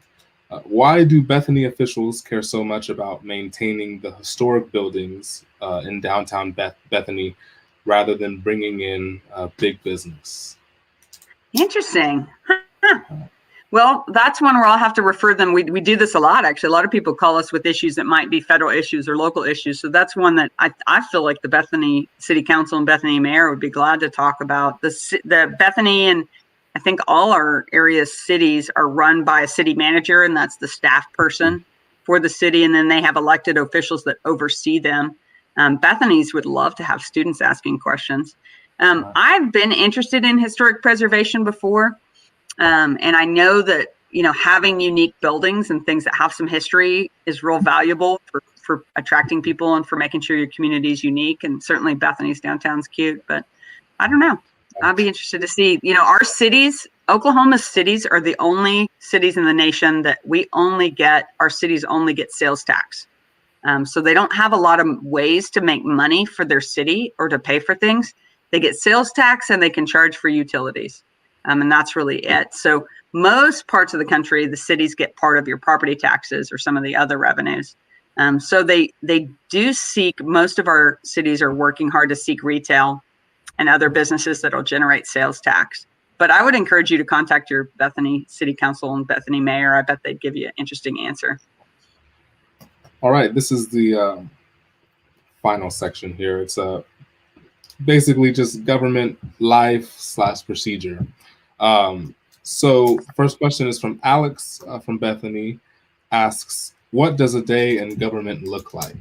Why do Bethany officials care so much about maintaining the historic buildings in downtown Bethany rather than bringing in big business? Interesting. Huh. Well, that's one where I'll have to refer them. We do this a lot, actually. A lot of people call us with issues that might be federal issues or local issues. So that's one that I feel like the Bethany City Council and Bethany Mayor would be glad to talk about. The Bethany and I think all our area cities are run by a city manager, and that's the staff person for the city. And then they have elected officials that oversee them. Bethany's would love to have students asking questions. I've been interested in historic preservation before. And I know that, having unique buildings and things that have some history is real valuable for attracting people and for making sure your community is unique. And certainly Bethany's downtown's cute, but I don't know. I'd be interested to see, our cities, Oklahoma's cities are the only cities in the nation that our cities only get sales tax. So they don't have a lot of ways to make money for their city or to pay for things. They get sales tax and they can charge for utilities. And that's really it. So most parts of the country, the cities get part of your property taxes or some of the other revenues. So they do seek, most of our cities are working hard to seek retail and other businesses that will generate sales tax. But I would encourage you to contact your Bethany City Council and Bethany Mayor. I bet they'd give you an interesting answer. All right, this is the final section here. It's basically just government life/procedure. So first question is from Alex from Bethany, asks, what does a day in government look like?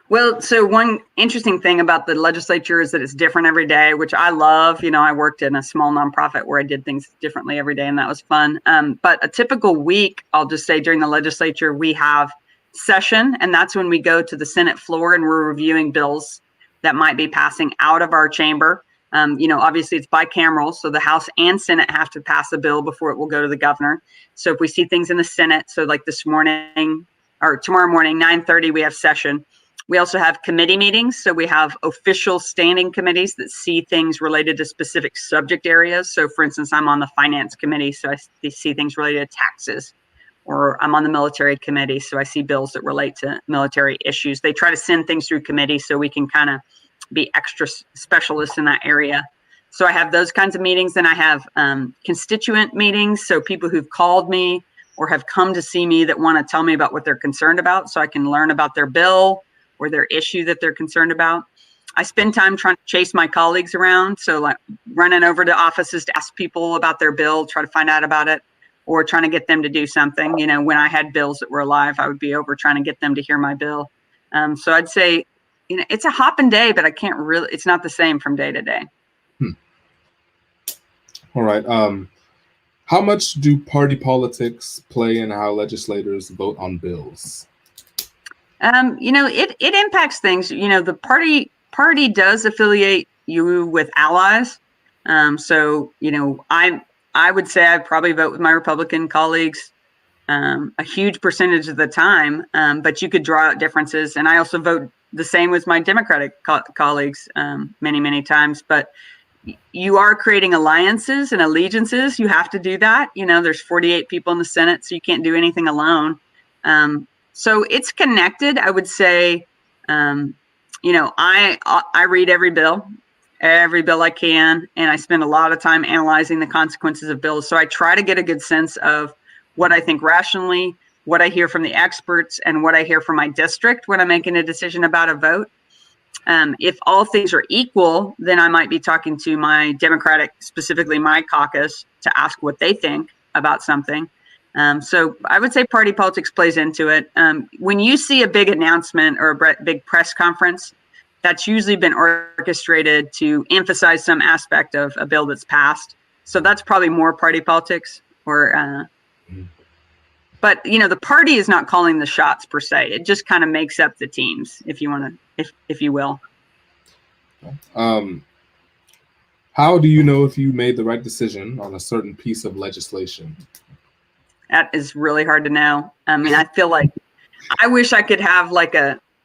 Well, so one interesting thing about the legislature is that it's different every day, which I love. I worked in a small nonprofit where I did things differently every day, and that was fun. But a typical week, I'll just say during the legislature, we have session, and that's when we go to the Senate floor and we're reviewing bills that might be passing out of our chamber. Obviously it's bicameral, so the House and Senate have to pass a bill before it will go to the governor. So if we see things in the Senate, so like this morning or tomorrow morning, 9:30, we have session. We also have committee meetings. So we have official standing committees that see things related to specific subject areas. So for instance, I'm on the finance committee, so I see things related to taxes, or I'm on the military committee, so I see bills that relate to military issues. They try to send things through committee so we can kind of be extra specialists in that area. So I have those kinds of meetings, and I have constituent meetings. So people who've called me or have come to see me that want to tell me about what they're concerned about, so I can learn about their bill or their issue that they're concerned about. I spend time trying to chase my colleagues around. So like running over to offices to ask people about their bill, try to find out about it, or trying to get them to do something. When I had bills that were alive, I would be over trying to get them to hear my bill. So I'd say, it's a hopping day, but it's not the same from day to day. All right. How much do party politics play in how legislators vote on bills? It impacts things. The party does affiliate you with allies. So, I would say I probably vote with my Republican colleagues a huge percentage of the time, but you could draw out differences. And I also vote the same with my Democratic colleagues many, many times. But you are creating alliances and allegiances. You have to do that. There's 48 people in the Senate, so you can't do anything alone. So it's connected. I would say, I read every bill I can, and I spend a lot of time analyzing the consequences of bills. So I try to get a good sense of what I think rationally, what I hear from the experts, and what I hear from my district when I'm making a decision about a vote. If all things are equal, then I might be talking to my Democratic, specifically my caucus, to ask what they think about something. So I would say party politics plays into it. When you see a big announcement or a big press conference, that's usually been orchestrated to emphasize some aspect of a bill that's passed. So that's probably more party politics. But the party is not calling the shots per se. It just kind of makes up the teams, if you want to, if you will. How do you know if you made the right decision on a certain piece of legislation? That is really hard to know. I feel like I wish I could have like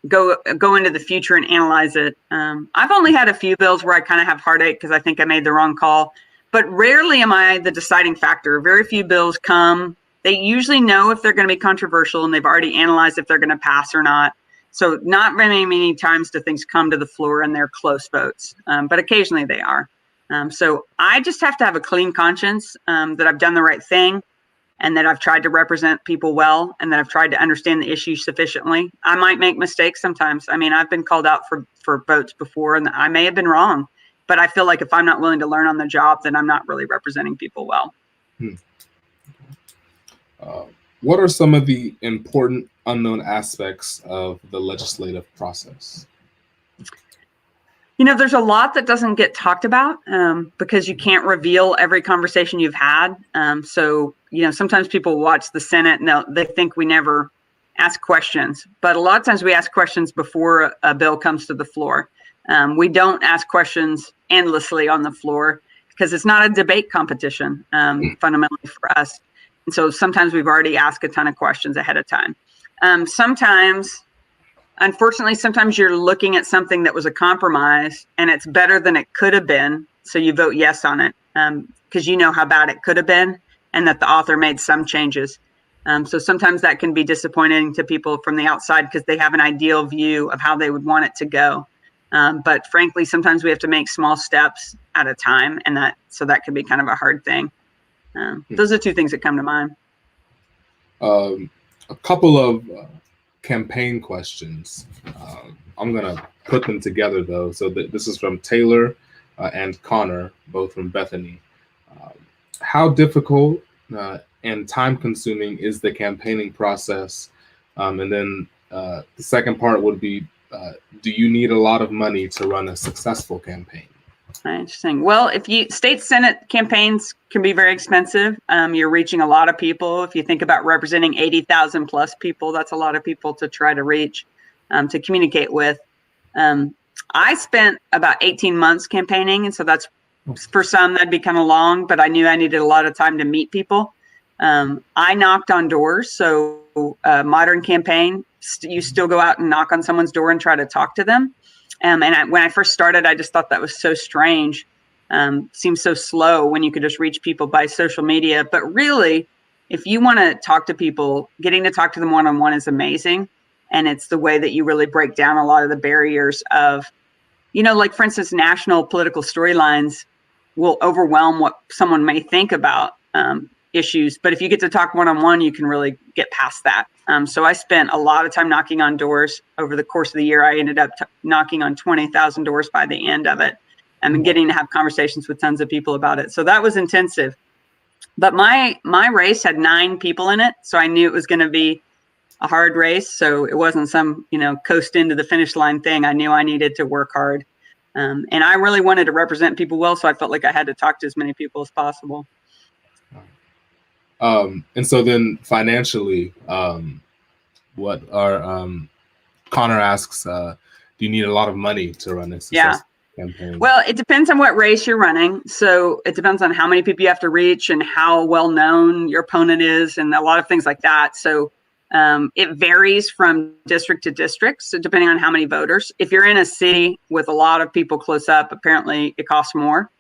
go into the future and analyze it. I've only had a few bills where I kind of have heartache because I think I made the wrong call, but rarely am I the deciding factor. Very few bills come. They usually know if they're going to be controversial, and they've already analyzed if they're going to pass or not. So not very many times do things come to the floor and they're close votes, but occasionally they are. So I just have to have a clean conscience that I've done the right thing, and that I've tried to represent people well, and that I've tried to understand the issue sufficiently. I might make mistakes sometimes. I've been called out for votes before, and I may have been wrong. But I feel like if I'm not willing to learn on the job, then I'm not really representing people well. What are some of the important unknown aspects of the legislative process? There's a lot that doesn't get talked about because you can't reveal every conversation you've had. So sometimes people watch the Senate and they think we never ask questions. But a lot of times we ask questions before a bill comes to the floor. We don't ask questions endlessly on the floor because it's not a debate competition fundamentally for us. And so sometimes we've already asked a ton of questions ahead of time. Unfortunately, sometimes you're looking at something that was a compromise and it's better than it could have been. So you vote yes on it because you know how bad it could have been and that the author made some changes. So sometimes that can be disappointing to people from the outside because they have an ideal view of how they would want it to go. But frankly, sometimes we have to make small steps at a time, and that can be kind of a hard thing. Those are two things that come to mind. A couple of campaign questions. I'm going to put them together, though. So this is from Taylor and Connor, both from Bethany. How difficult and time-consuming is the campaigning process? And then the second part would be, do you need a lot of money to run a successful campaign? Interesting. Well, state Senate campaigns can be very expensive. You're reaching a lot of people. If you think about representing 80,000 plus people, that's a lot of people to try to reach, to communicate with. I spent about 18 months campaigning. And so that's, for some, that'd be kind of long, but I knew I needed a lot of time to meet people. I knocked on doors. So modern campaign, you still go out and knock on someone's door and try to talk to them. When I first started, I just thought that was so strange. Seems so slow when you could just reach people by social media. But really, if you want to talk to people, getting to talk to them one-on-one is amazing. And it's the way that you really break down a lot of the barriers of, like, for instance, national political storylines will overwhelm what someone may think about issues. But if you get to talk one-on-one, you can really get past that. So I spent a lot of time knocking on doors over the course of the year. I ended up knocking on 20,000 doors by the end of it and getting to have conversations with tons of people about it. So that was intensive. But my race had 9 people in it. So I knew it was going to be a hard race. So it wasn't some, coast into the finish line thing. I knew I needed to work hard. And I really wanted to represent people well. So I felt like I had to talk to as many people as possible. And so then financially, what are Connor asks, do you need a lot of money to run this campaign? Well, it depends on what race you're running. So it depends on how many people you have to reach and how well known your opponent is and a lot of things like that. So it varies from district to district. So depending on how many voters, if you're in a city with a lot of people close up, apparently it costs more.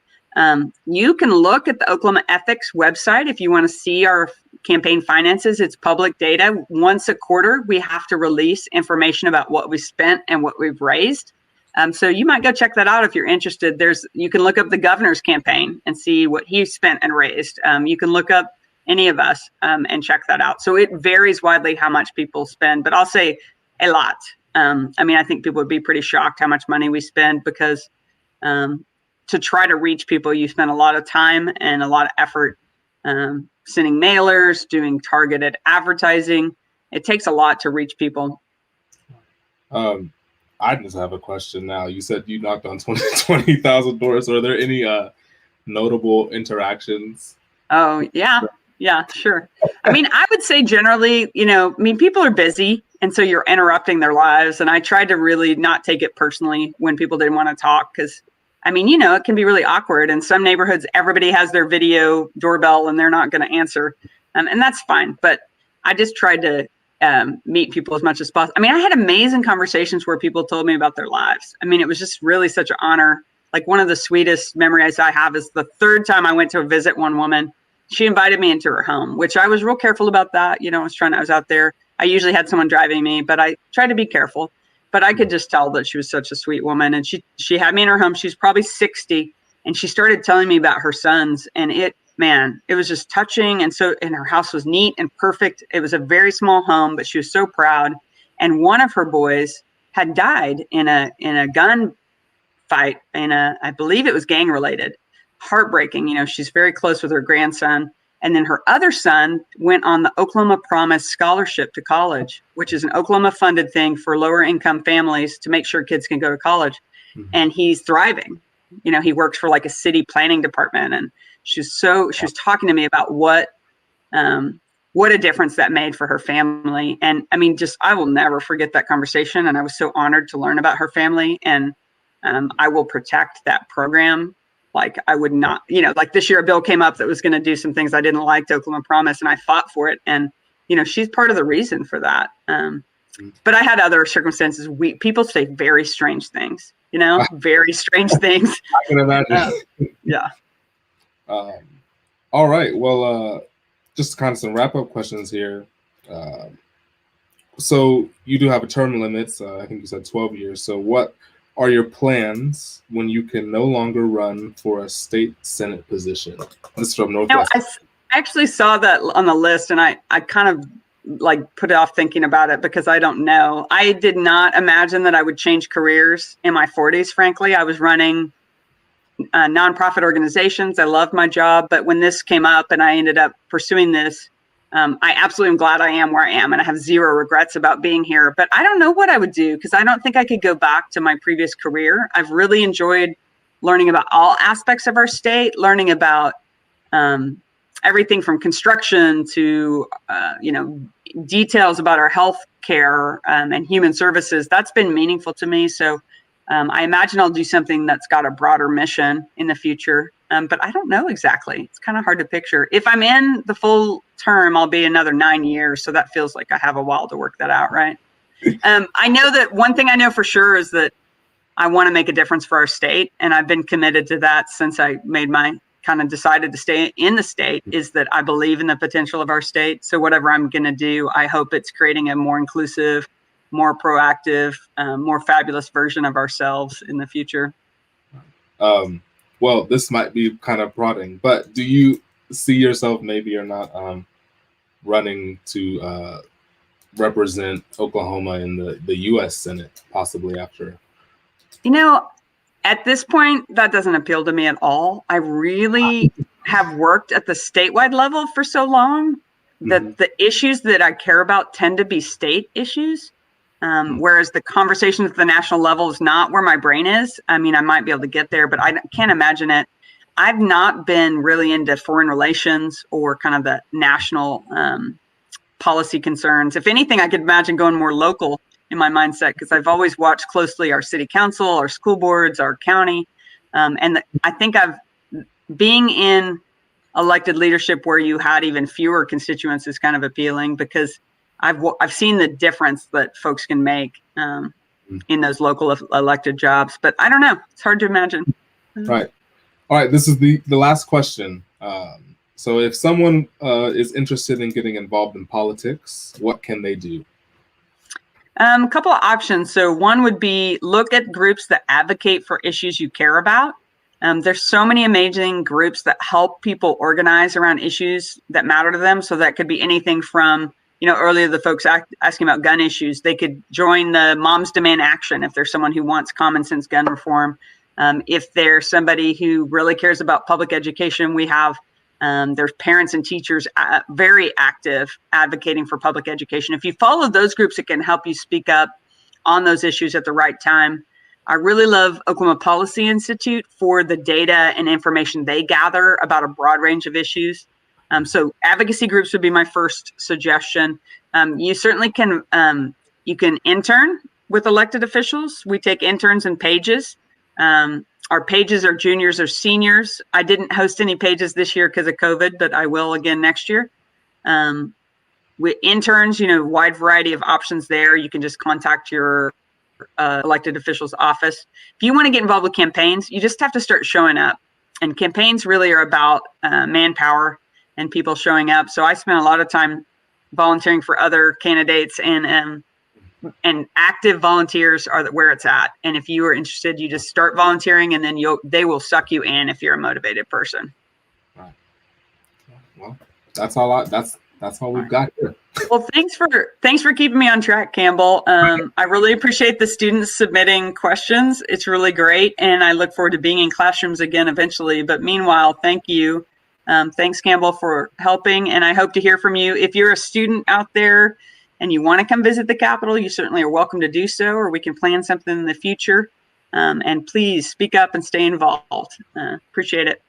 You can look at the Oklahoma Ethics website if you want to see our campaign finances. It's public data. Once a quarter, we have to release information about what we spent and what we've raised. So you might go check that out if you're interested. You can look up the governor's campaign and see what he spent and raised. You can look up any of us and check that out. So it varies widely how much people spend, but I'll say a lot. I think people would be pretty shocked how much money we spend because to try to reach people, you spend a lot of time and a lot of effort sending mailers, doing targeted advertising. It takes a lot to reach people. I just have a question now. You said you knocked on 20,000 doors. Are there any notable interactions? Oh, yeah. Yeah, sure. I would say generally, people are busy. And so you're interrupting their lives. And I tried to really not take it personally when people didn't want to talk because it can be really awkward. In some neighborhoods, everybody has their video doorbell and they're not going to answer. And that's fine. But I just tried to meet people as much as possible. I had amazing conversations where people told me about their lives. It was just really such an honor. Like one of the sweetest memories I have is the third time I went to visit one woman. She invited me into her home, which I was real careful about that. I was out there. I usually had someone driving me, but I tried to be careful. But I could just tell that she was such a sweet woman. And she had me in her home. She's probably 60. And she started telling me about her sons. And it was just touching. And her house was neat and perfect. It was a very small home, but she was so proud. And one of her boys had died in a gunfight fight I believe it was gang related. Heartbreaking. She's very close with her grandson. And then her other son went on the Oklahoma Promise Scholarship to college, which is an Oklahoma funded thing for lower income families to make sure kids can go to college. Mm-hmm. And he's thriving. He works for like a city planning department. And she was talking to me about what a difference that made for her family. And I mean, I will never forget that conversation. And I was so honored to learn about her family. And I will protect that program. Like I would not, like this year a bill came up that was going to do some things I didn't like to Oklahoma Promise, and I fought for it. And, she's part of the reason for that. But I had other circumstances. People say very strange things, very strange things. I can imagine. Yeah. All right. Well, just kind of some wrap up questions here. So you do have a term limits. I think you said 12 years. So what are your plans when you can no longer run for a state Senate position? This is from Northwest. I actually saw that on the list, and I kind of like put off thinking about it because I don't know. I did not imagine that I would change careers in my 40s, frankly. I was running nonprofit organizations. I loved my job, but when this came up and I ended up pursuing this, I absolutely am glad I am where I am, and I have zero regrets about being here. But I don't know what I would do because I don't think I could go back to my previous career. I've really enjoyed learning about all aspects of our state, learning about everything from construction to, details about our health care and human services. That's been meaningful to me. So I imagine I'll do something that's got a broader mission in the future. But I don't know exactly. It's kind of hard to picture. If I'm in the full term, I'll be another 9 years. So that feels like I have a while to work that out, right? I know that one thing I know for sure is that I want to make a difference for our state. And I've been committed to that since I decided to stay in the state, is that I believe in the potential of our state. So whatever I'm going to do, I hope it's creating a more inclusive, more proactive, more fabulous version of ourselves in the future. Well, this might be kind of prodding, but do you see yourself maybe or not running to represent Oklahoma in the U.S. Senate, possibly after? At this point, that doesn't appeal to me at all. I really have worked at the statewide level for so long that the issues that I care about tend to be state issues. Whereas the conversation at the national level is not where my brain is. I mean, I might be able to get there, but I can't imagine it. I've not been really into foreign relations or kind of the national policy concerns. If anything, I could imagine going more local in my mindset, because I've always watched closely our city council, our school boards, our county. I think being in elected leadership where you had even fewer constituents is kind of appealing, because I've seen the difference that folks can make in those local elected jobs. But I don't know. It's hard to imagine. Right. All right. This is the last question. So if someone is interested in getting involved in politics, what can they do? A couple of options. So one would be look at groups that advocate for issues you care about. There's so many amazing groups that help people organize around issues that matter to them. So that could be anything from, earlier the folks asking about gun issues. They could join the Moms Demand Action if there's someone who wants common sense gun reform. If there's somebody who really cares about public education, we have there's parents and teachers very active advocating for public education. If you follow those groups, it can help you speak up on those issues at the right time. I really love Oklahoma Policy Institute for the data and information they gather about a broad range of issues. So advocacy groups would be my first suggestion. You certainly can, you can intern with elected officials. We take interns and pages. Our pages are juniors or seniors. I didn't host any pages this year because of COVID, but I will again next year. With interns, wide variety of options there. You can just contact your elected official's office. If you want to get involved with campaigns, you just have to start showing up. And campaigns really are about manpower and people showing up. So I spent a lot of time volunteering for other candidates, and active volunteers are where it's at. And if you are interested, you just start volunteering, and then they will suck you in if you're a motivated person. Right. Well, that's all we've got here. Well, thanks for keeping me on track, Campbell. I really appreciate the students submitting questions. It's really great, and I look forward to being in classrooms again eventually. But meanwhile, thank you. Thanks, Campbell, for helping, and I hope to hear from you. If you're a student out there and you want to come visit the Capitol, you certainly are welcome to do so, or we can plan something in the future. And please speak up and stay involved. Appreciate it.